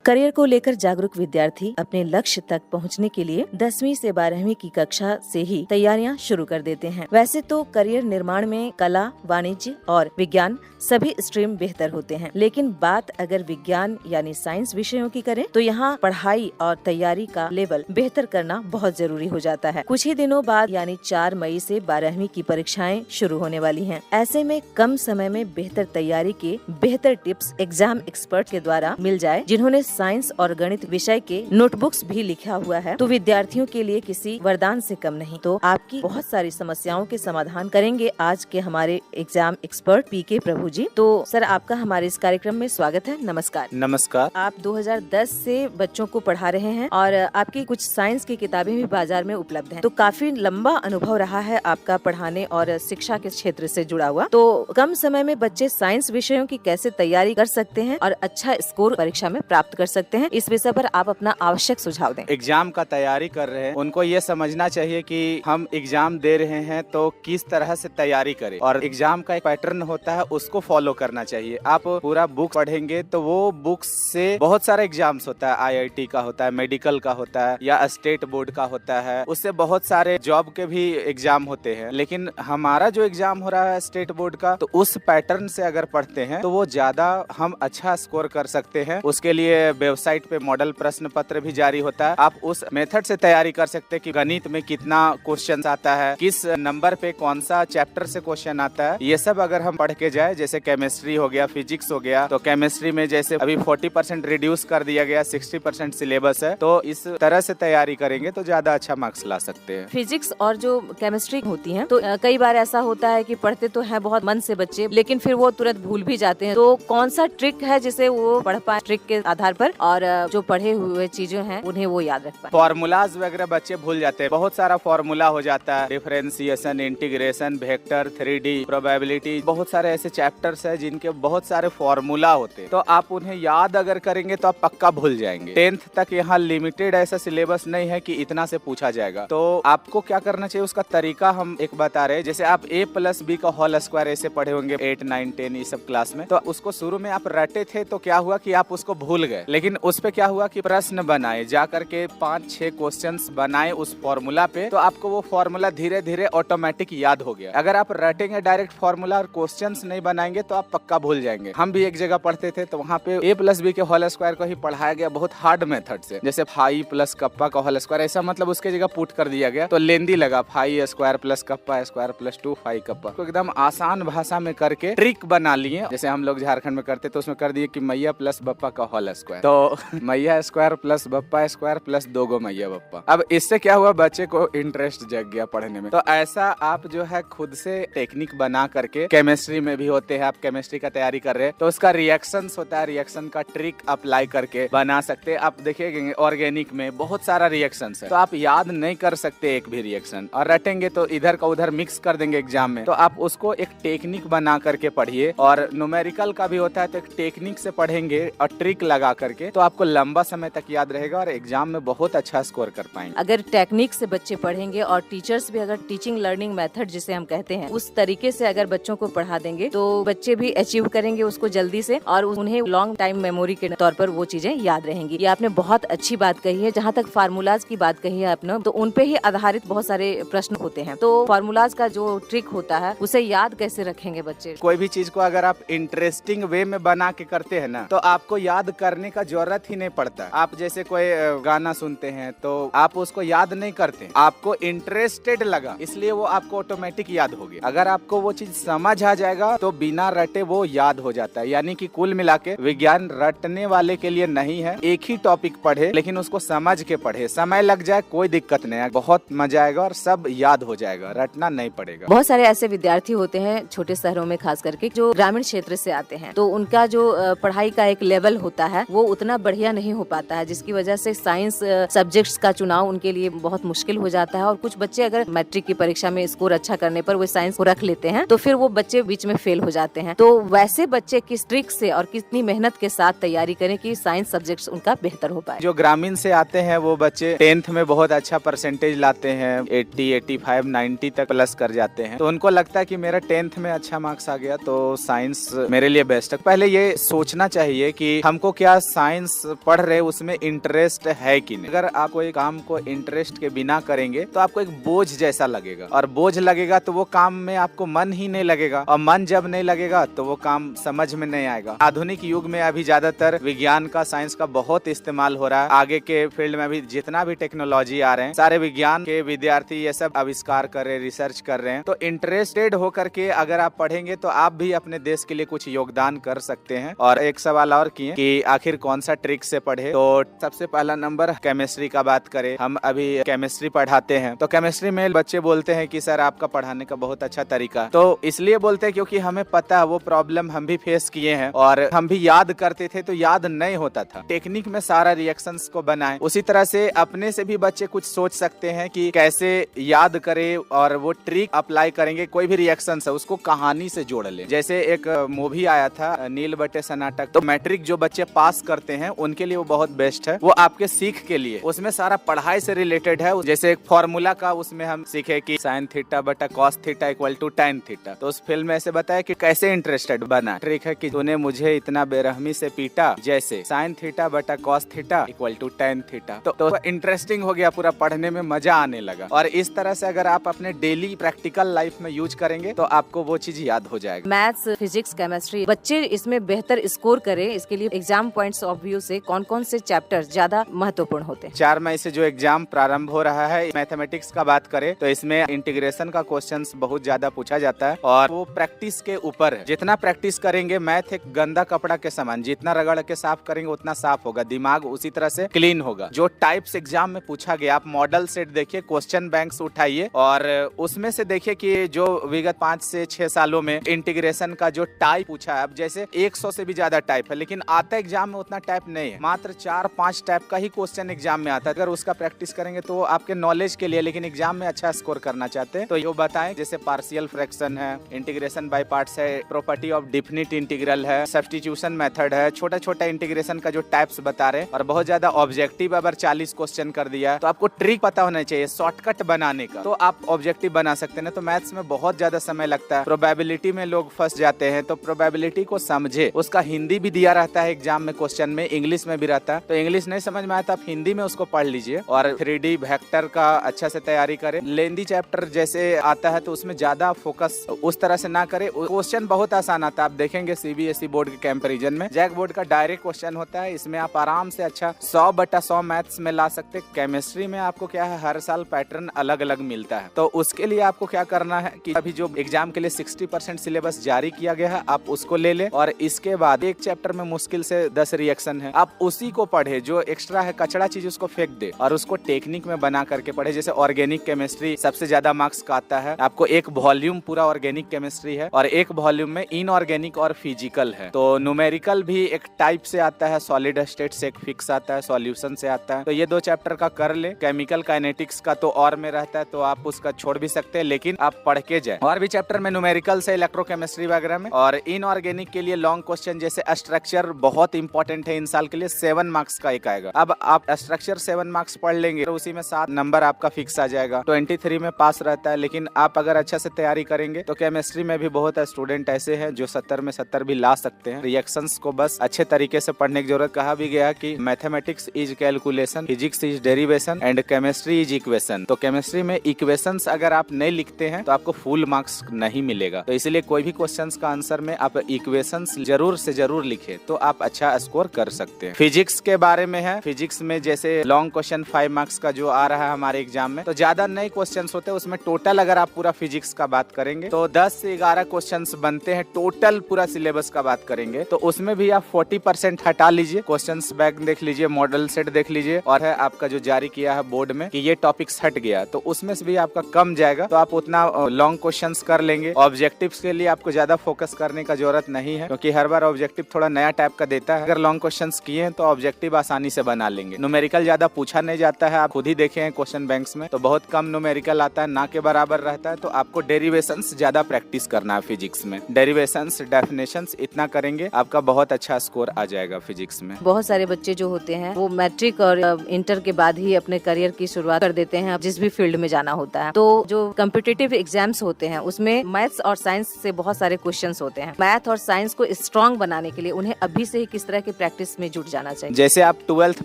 Career को लेकर जागरूक विद्यार्थी अपने लक्ष्य तक पहुंचने के लिए 10वीं से 12वीं की कक्षा से ही तैयारियां शुरू कर देते हैं। वैसे तो करियर निर्माण में कला, वाणिज्य और विज्ञान सभी स्ट्रीम बेहतर होते हैं, लेकिन बात अगर विज्ञान यानी साइंस विषयों की करें तो यहाँ पढ़ाई और तैयारी का लेवल बेहतर करना बहुत जरूरी हो जाता है। कुछ ही दिनों बाद यानी 4 मई से 12वीं की परीक्षाएं शुरू होने वाली हैं। ऐसे में कम समय में बेहतर तैयारी के बेहतर टिप्स एग्जाम एक्सपर्ट के द्वारा मिल जाए, जिन्होंने साइंस और गणित विषय के नोटबुक्स भी लिखा हुआ है, तो विद्यार्थियों के लिए किसी वरदान से कम नहीं। तो आपकी बहुत सारी समस्याओं के समाधान करेंगे आज के हमारे एग्जाम एक्सपर्ट पीके प्रभु जी। तो सर, आपका हमारे इस कार्यक्रम में स्वागत है। नमस्कार। नमस्कार। आप 2010 से बच्चों को पढ़ा रहे हैं और आपकी कुछ साइंस की किताबें भी बाजार में उपलब्ध हैं। तो काफी लंबा अनुभव रहा है आपका पढ़ाने और शिक्षा के क्षेत्र से जुड़ा हुआ। तो कम समय में बच्चे साइंस विषयों की कैसे तैयारी कर सकते हैं और अच्छा स्कोर परीक्षा में प्राप्त कर सकते हैं, इस विषय पर आप अपना आवश्यक सुझाव दें। एग्जाम का तैयारी कर रहे हैं, उनको ये समझना चाहिए कि हम एग्जाम दे रहे हैं तो किस तरह से तैयारी करें, और एग्जाम का एक पैटर्न होता है उसको फॉलो करना चाहिए। आप पूरा बुक पढ़ेंगे तो वो बुक से बहुत सारे एग्जाम्स होता है, IIT का होता है, मेडिकल का होता है या स्टेट बोर्ड का होता है, उससे बहुत सारे जॉब के भी एग्जाम होते हैं। लेकिन हमारा जो एग्जाम हो रहा है स्टेट बोर्ड का, तो उस पैटर्न से अगर पढ़ते हैं तो वो ज्यादा हम अच्छा स्कोर कर सकते हैं। उसके लिए वेबसाइट पे मॉडल प्रश्न पत्र भी जारी होता है। आप उस मेथड से तैयारी कर सकते हैं कि गणित में कितना क्वेश्चन आता है, किस नंबर पे कौन सा चैप्टर से क्वेश्चन आता है। ये सब अगर हम पढ़ के जाए, जैसे केमिस्ट्री हो गया, फिजिक्स हो गया, तो केमिस्ट्री में जैसे अभी 40% रिड्यूस कर दिया गया, 60% सिलेबस है, तो इस तरह से तैयारी करेंगे तो ज्यादा अच्छा मार्क्स ला सकते हैं। फिजिक्स और जो केमिस्ट्री होती है, तो कई बार ऐसा होता है कि पढ़ते तो है बहुत मन से बच्चे, लेकिन फिर वो तुरंत भूल भी जाते हैं। तो कौन सा ट्रिक है जिसे वो पढ़ पाए, ट्रिक के आधार पर, और जो पढ़े हुए चीजें हैं उन्हें वो याद रख पाए? फॉर्मूलाज वगैरह बच्चे भूल जाते हैं, बहुत सारा फॉर्मूला हो जाता है, differentiation, integration, vector, 3D, probability, बहुत सारे ऐसे चैप्टर्स है जिनके बहुत सारे फॉर्मूला होते हैं। तो आप उन्हें याद अगर करेंगे तो आप पक्का भूल जाएंगे। 10th तक यहाँ लिमिटेड ऐसा सिलेबस नहीं है कि इतना से पूछा जाएगा। तो आपको क्या करना चाहिए, उसका तरीका हम एक बता रहे हैं। जैसे आप A+B का होल स्क्वायर ऐसे पढ़े होंगे 8, 9, 10 ये सब क्लास में, तो उसको शुरू में आप रटे थे तो क्या हुआ कि आप उसको भूल गए। लेकिन उस पे क्या हुआ कि प्रश्न बनाए, जा करके 5-6 क्वेश्चंस बनाए उस फॉर्मूला पे, तो आपको वो फॉर्मूला धीरे धीरे ऑटोमेटिक याद हो गया। अगर आप रटेंगे डायरेक्ट फॉर्मूला और क्वेश्चंस नहीं बनाएंगे तो आप पक्का भूल जाएंगे। हम भी एक जगह पढ़ते थे तो वहाँ पे A+B के होल स्क्वायर को ही पढ़ाया गया बहुत हार्ड मेथड से, जैसे फाई प्लस कप्पा का होल स्क्वायर, ऐसा मतलब उसके जगह पुट कर दिया गया तो लेंदी लगा, phi square plus kappa square plus 2 phi kappa. तो एकदम आसान भाषा में करके ट्रिक बना लिए, जैसे हम लोग झारखंड में करते तो उसमें कर दिए कि मैया प्लस बप्पा का होल स्क्वायर, तो मैया square plus Bappa square plus 2 गो मैया बप्पा। अब इससे क्या हुआ, बच्चे को इंटरेस्ट जग गया पढ़ने में। तो ऐसा आप जो है खुद से टेक्निक बना करके, केमिस्ट्री में भी होते हैं, आप केमिस्ट्री का तैयारी कर रहे हैं तो उसका रिएक्शंस होता है, रिएक्शन का ट्रिक अप्लाई करके बना सकते हैं। आप देखिएगा ऑर्गेनिक में बहुत सारा रिएक्शंस है, तो आप याद नहीं कर सकते एक भी रिएक्शन, और रटेंगे तो इधर का उधर मिक्स कर देंगे एग्जाम में। तो आप उसको एक टेक्निक बना करके पढ़िए, और न्यूमेरिकल का भी होता है तो एक टेक्निक से पढ़ेंगे और ट्रिक लगा करके, तो आपको लंबा समय तक याद रहेगा और एग्जाम में बहुत अच्छा स्कोर कर पाएंगे। अगर टेक्निक से बच्चे पढ़ेंगे और टीचर्स भी अगर टीचिंग लर्निंग मेथड जिसे हम कहते हैं उस तरीके से अगर बच्चों को पढ़ा देंगे तो बच्चे भी अचीव करेंगे उसको जल्दी से, और उन्हें लॉन्ग टाइम मेमोरी के तौर पर वो चीजें याद रहेंगी। ये आपने बहुत अच्छी बात कही है। जहाँ तक फार्मूलाज की बात कही है आपने, तो उन पे ही आधारित बहुत सारे प्रश्न होते हैं। तो फार्मूलाज का जो ट्रिक होता है उसे याद कैसे रखेंगे बच्चे? कोई भी चीज को अगर आप इंटरेस्टिंग वे में बना के करते हैं ना, तो आपको याद करने का जरूरत ही नहीं पड़ता। आप जैसे कोई गाना सुनते हैं तो आप उसको याद नहीं करते, आपको इंटरेस्टेड लगा इसलिए वो आपको ऑटोमेटिक याद हो गया। अगर आपको वो चीज समझ आ जाएगा तो बिना रटे वो याद हो जाता है। यानी कि कुल मिला के विज्ञान रटने वाले के लिए नहीं है। एक ही टॉपिक पढ़े लेकिन उसको समझ के पढ़े, समय लग जाए कोई दिक्कत नहीं है, बहुत मजा आएगा और सब याद हो जाएगा, रटना नहीं पड़ेगा। बहुत सारे ऐसे विद्यार्थी होते हैं छोटे शहरों में खास करके जो ग्रामीण क्षेत्र से आते हैं, तो उनका जो पढ़ाई का एक लेवल होता है वो उतना बढ़िया नहीं हो पाता है, जिसकी वजह से साइंस सब्जेक्ट्स का चुनाव उनके लिए बहुत मुश्किल हो जाता है। और कुछ बच्चे अगर मैट्रिक की परीक्षा में स्कोर अच्छा करने पर वो साइंस को रख लेते हैं तो फिर वो बच्चे बीच में फेल हो जाते हैं। तो वैसे बच्चे किस ट्रिक से और कितनी मेहनत के साथ तैयारी करें कि साइंस सब्जेक्ट्स उनका बेहतर हो पाए? जो ग्रामीण से आते हैं वो बच्चे 10th में बहुत अच्छा परसेंटेज लाते हैं, 80, 85, 90 तक प्लस कर जाते हैं, तो उनको लगता है कि मेरा 10th में अच्छा मार्क्स आ गया तो साइंस मेरे लिए बेस्ट है। पहले ये सोचना चाहिए कि हमको क्या साइंस पढ़ रहे उसमें इंटरेस्ट है कि नहीं। अगर आप कोई काम को इंटरेस्ट के बिना करेंगे तो आपको एक बोझ जैसा लगेगा, और बोझ लगेगा तो वो काम में आपको मन ही नहीं लगेगा, और मन जब नहीं लगेगा तो वो काम समझ में नहीं आएगा। आधुनिक युग में अभी ज्यादातर विज्ञान का, साइंस का बहुत इस्तेमाल हो रहा है। आगे के फील्ड में अभी जितना भी टेक्नोलॉजी आ रहे हैं, सारे विज्ञान के विद्यार्थी ये सब आविष्कार कर रहे हैं, रिसर्च कर रहे हैं। तो इंटरेस्टेड होकर के अगर आप पढ़ेंगे तो आप भी अपने देश के लिए कुछ योगदान कर सकते हैं। और एक सवाल और किए कि आखिर कौन सा ट्रिक से पढ़े, तो सबसे पहला नंबर केमिस्ट्री का बात करें। हम अभी केमिस्ट्री पढ़ाते हैं, तो केमिस्ट्री में बच्चे बोलते हैं कि सर आपका पढ़ाने का बहुत अच्छा तरीका, तो इसलिए बोलते हैं क्योंकि हमें पता है वो प्रॉब्लम हम भी फेस किए हैं, और हम भी याद करते थे तो याद नहीं होता था। टेक्निक में सारा रिएक्शंस को बनाए, उसी तरह से अपने से भी बच्चे कुछ सोच सकते हैं कि कैसे याद करें, और वो ट्रिक अप्लाई करेंगे। कोई भी रिएक्शन है उसको कहानी से जोड़ ले। जैसे एक मूवी आया था नील बटे सन्नाटा, तो मैट्रिक जो बच्चे पास करते हैं उनके लिए वो बहुत बेस्ट है। वो आपके सीख के लिए, उसमें सारा पढ़ाई से रिलेटेड है। जैसे एक फॉर्मूला का उसमें हम सीखे कि साइन थीटा बटा cos theta equal to tan theta, तो उस फिल्म में ऐसे बताया कि कैसे इंटरेस्टेड बना। ट्रिक है कि तूने मुझे इतना बेरहमी से पीटा, जैसे साइन थीटा बटा cos theta equal to tan theta. तो इंटरेस्टिंग हो गया, पूरा पढ़ने में मजा आने लगा। और इस तरह से अगर आप अपने डेली प्रैक्टिकल लाइफ में यूज करेंगे तो आपको वो चीज याद हो जाएगा। मैथ्स, फिजिक्स, केमिस्ट्री, बच्चे इसमें बेहतर स्कोर करें, इसके लिए एग्जाम पॉइंट्स ऑफ व्यू से कौन कौन से चैप्टर ज्यादा महत्वपूर्ण होते हैं? 4 मई से जो एग्जाम प्रारंभ हो रहा है, मैथमेटिक्स का बात करें तो इसमें इंटीग्रेशन का क्वेश्चंस बहुत ज्यादा पूछा जाता है, और वो प्रैक्टिस के ऊपर है। जितना प्रैक्टिस करेंगे, मैथ एक गंदा कपड़ा के समान, जितना रगड़ के साफ करेंगे उतना साफ होगा, दिमाग उसी तरह से क्लीन होगा। जो टाइप्स एग्जाम में पूछा गया, आप मॉडल सेट देखिए, क्वेश्चन बैंक्स उठाइए, और उसमें से देखिए कि जो विगत 5 से 6 सालों में इंटीग्रेशन का जो टाइप पूछा है, अब जैसे 100 से भी ज्यादा टाइप है, लेकिन आता एग्जाम में उतना टाइप नहीं है, मात्र 4-5 टाइप का ही क्वेश्चन एग्जाम में आता है। अगर उसका प्रैक्टिस करेंगे तो आपके नॉलेज के लिए, लेकिन एग्जाम में अच्छा स्कोर करना चाहते हैं तो ये बताएं। जैसे पार्शियल फ्रैक्शन है, इंटीग्रेशन बाय पार्ट्स है, प्रॉपर्टी ऑफ डिफिनिट इंटीग्रल है, सब्स्टिट्यूशन मेथड है, छोटा छोटा इंटीग्रेशन का जो टाइप्स बता रहे हैं, और बहुत ज्यादा ऑब्जेक्टिव अगर 40 क्वेश्चन कर दिया है तो आपको ट्रिक पता होना चाहिए शॉर्टकट बनाने का, तो आप ऑब्जेक्टिव बना सकते हैं। तो मैथ्स में बहुत ज्यादा समय लगता है, प्रोबेबिलिटी में लोग फंस जाते हैं, तो प्रोबेबिलिटी को समझे। उसका हिंदी भी दिया रहता है एग्जाम में, क्वेश्चन में इंग्लिश में भी रहता है, तो इंग्लिश नहीं समझ में आया तो आप हिंदी में उसको पढ़ लीजिए, और 3D वेक्टर का अच्छा से तैयारी करें। लेंदी चैप्टर जैसे आता है तो उसमें ज्यादा फोकस उस तरह से ना करे। क्वेश्चन बहुत आसान आता है, आप देखेंगे CBSE बोर्ड के कंपैरिजन में जैक बोर्ड का डायरेक्ट क्वेश्चन होता है, इसमें आप आराम से अच्छा 100/100 मैथ्स में ला सकते। केमिस्ट्री में आपको क्या है, हर साल पैटर्न अलग अलग मिलता है, तो उसके लिए आपको क्या करना है कि अभी जो एग्जाम के लिए 60% सिलेबस जारी किया गया है, आप उसको ले ले, और इसके बाद एक चैप्टर में मुश्किल से 10 रिएक्शन है, आप उसी को पढ़े। जो एक्स्ट्रा है, कचड़ा चीज, उसको फेंक दे और उसको टेक्निक में बना करके पढ़े। जैसे ऑर्गेनिक केमिस्ट्री सबसे ज्यादा मार्क्स का आता है, आपको एक वॉल्यूम पूरा ऑर्गेनिक केमिस्ट्री है, और एक वॉल्यूम में इनऑर्गेनिक और फिजिकल है। तो न्यूमेरिकल भी एक टाइप से आता है, सॉलिड स्टेट से एक फिक्स आता है, सॉल्यूशन से आता है, तो ये 2 चैप्टर का कर ले। केमिकल काइनेटिक्स का तो और में रहता है, तो आप उसका छोड़ भी सकते हैं, लेकिन आप पढ़ के जाए। और भी चैप्टर में न्यूमेरिकल से इलेक्ट्रोकेमिस्ट्री वगैरह में, और इनऑर्गेनिक के लिए लॉन्ग क्वेश्चन जैसे स्ट्रक्चर बहुत इंपॉर्टेंट है, इन साल के लिए 7 मार्क्स का एक आएगा। अब आप स्ट्रक्चर 7 मार्क्स पढ़ लेंगे तो उसी में 7 नंबर आपका फिक्स आ जाएगा, 23 में पास रहता है। लेकिन आप अगर अच्छा से तैयारी करेंगे तो केमिस्ट्री में भी बहुत स्टूडेंट ऐसे हैं जो 70 में 70 भी ला सकते हैं। रिएक्शंस को बस अच्छे तरीके से पढ़ने की जरूरत। कहा भी गया कि mathematics is calculation, physics is derivation and chemistry is equation. तो केमिस्ट्री में इक्वेशंस अगर आप नहीं लिखते हैं तो आपको फुल मार्क्स नहीं मिलेगा, तो इसलिए कोई भी क्वेश्चंस का आंसर में आप इक्वेशंस जरूर से जरूर लिखे तो आप अच्छा स्कोर कर सकते हैं। फिजिक्स के बारे में है, फिजिक्स में जैसे लॉन्ग क्वेश्चन 5 मार्क्स का जो आ रहा है हमारे एग्जाम में, तो ज्यादा नए क्वेश्चंस होते हैं उसमें। टोटल अगर आप पूरा फिजिक्स का बात करेंगे तो 10 से 11 क्वेश्चंस बनते हैं, टोटल पूरा सिलेबस का बात करेंगे तो उसमें भी आप 40% हटा लीजिए। क्वेश्चंस बैंक देख लीजिए, मॉडल सेट देख लीजिए, और है आपका जो जारी किया है बोर्ड में कि ये टॉपिक्स हट गया, तो उसमें से भी आपका कम जाएगा, तो आप उतना लॉन्ग क्वेश्चंस कर लेंगे। ऑब्जेक्टिव्स के लिए आपको ज्यादा फोकस करने का जरूरत नहीं है, क्योंकि हर बार ऑब्जेक्टिव थोड़ा नया टाइप का देता है। अगर लॉन्ग क्वेश्चंस किए हैं तो ऑब्जेक्टिव आसानी से बना लेंगे। न्यूमेरिकल ज्यादा पूछा नहीं जाता है, आप खुद ही देखे हैं क्वेश्चन बैंक्स में, तो बहुत कम न्यूमेरिकल आता है, ना के बराबर रहता है। तो आपको डेरिवेशंस ज्यादा प्रैक्टिस करना है फिजिक्स में। डेरिवेशंस, डेफिनेशंस इतना करेंगे आपका बहुत अच्छा स्कोर आ जाएगा फिजिक्स में। बहुत सारे बच्चे जो होते हैं वो मैट्रिक और इंटर के बाद ही अपने करियर की शुरुआत कर देते हैं, जिस भी फील्ड में जाना होता है। तो जो कॉम्पिटिटिव एग्जाम्स होते हैं उसमें मैथ्स और साइंस से बहुत सारे क्वेश्चंस होते हैं। मैथ और साइंस को स्ट्रॉन्ग बनाने के लिए उन्हें अभी से ही किस तरह की प्रैक्टिस में जुट जाना चाहिए? जैसे आप 12th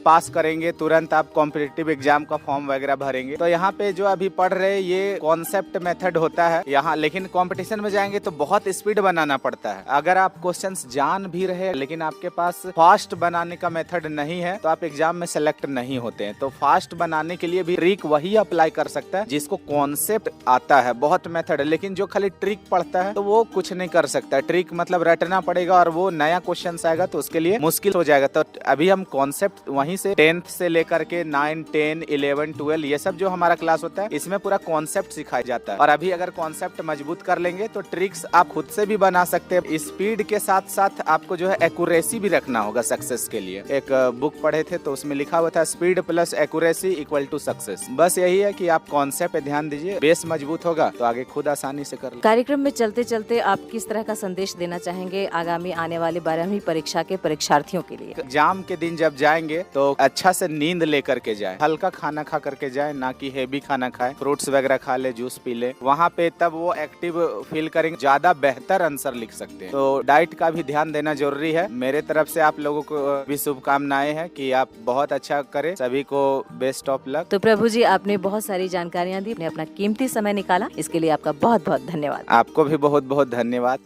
पास करेंगे तुरंत आप कॉम्पिटिटिव एग्जाम का फॉर्म वगैरह भरेंगे, तो यहाँ पे जो अभी पढ़ रहे हैं ये कॉन्सेप्ट मेथड होता है यहाँ, लेकिन कंपटीशन में जाएंगे तो बहुत स्पीड बनाना पड़ता है। अगर आप क्वेश्चंस जान भी रहे लेकिन आपके पास फास्ट बनाने का मेथड नहीं है तो आप एग्जाम में सेलेक्ट नहीं होते हैं। तो फास्ट बनाने के लिए भी ट्रिक वही अप्लाई कर सकता है जिसको कॉन्सेप्ट आता है। बहुत मेथड है लेकिन जो खाली ट्रिक पढ़ता है तो वो कुछ नहीं कर सकता। ट्रिक मतलब रटना पड़ेगा और वो नया क्वेश्चन आएगा तो उसके लिए मुश्किल हो जाएगा। तो अभी हम कॉन्सेप्ट वहीं से 10th से लेकर के 9, 10, 11, 12 ये सब जो हमारा क्लास होता है इसमें पूरा कॉन्सेप्ट सिखाया जाता है। और अभी अगर कॉन्सेप्ट मजबूत कर लेंगे तो ट्रिक्स आप खुद से भी बना सकते हैं। स्पीड के साथ साथ आपको जो है एक्यूरेसी भी रखना होगा सक्सेस के लिए। एक बुक पढ़े थे तो उसमें लिखा हुआ था speed plus accuracy equal to success. बस यही है कि आप कॉन्सेप्ट पे ध्यान दीजिए, बेस मजबूत होगा तो आगे खुद आसानी से कर। कार्यक्रम में चलते चलते आप किस तरह का संदेश देना चाहेंगे आगामी आने वाले 12वीं परीक्षा के परीक्षार्थियों के लिए? एग्जाम के दिन जब जाएंगे तो अच्छा से नींद लेकर के जाए, हल्का खाना खा करके जाए, ना कि हेवी खाना खाए। फ्रूट्स वगैरह खा ले, जूस पी ले, वहाँ पे तब वो एक्टिव फील करेंगे, ज्यादा बेहतर आंसर लिख सकते हैं। तो डाइट का भी ध्यान देना जरूरी है। मेरे तरफ से आप लोगों को भी शुभकामनाएं हैं कि आप बहुत अच्छा करें। सभी को बेस्ट ऑफ लक। तो प्रभु जी आपने बहुत सारी जानकारियाँ दी, अपना कीमती समय निकाला, इसके लिए आपका बहुत बहुत धन्यवाद। आपको भी बहुत बहुत धन्यवाद।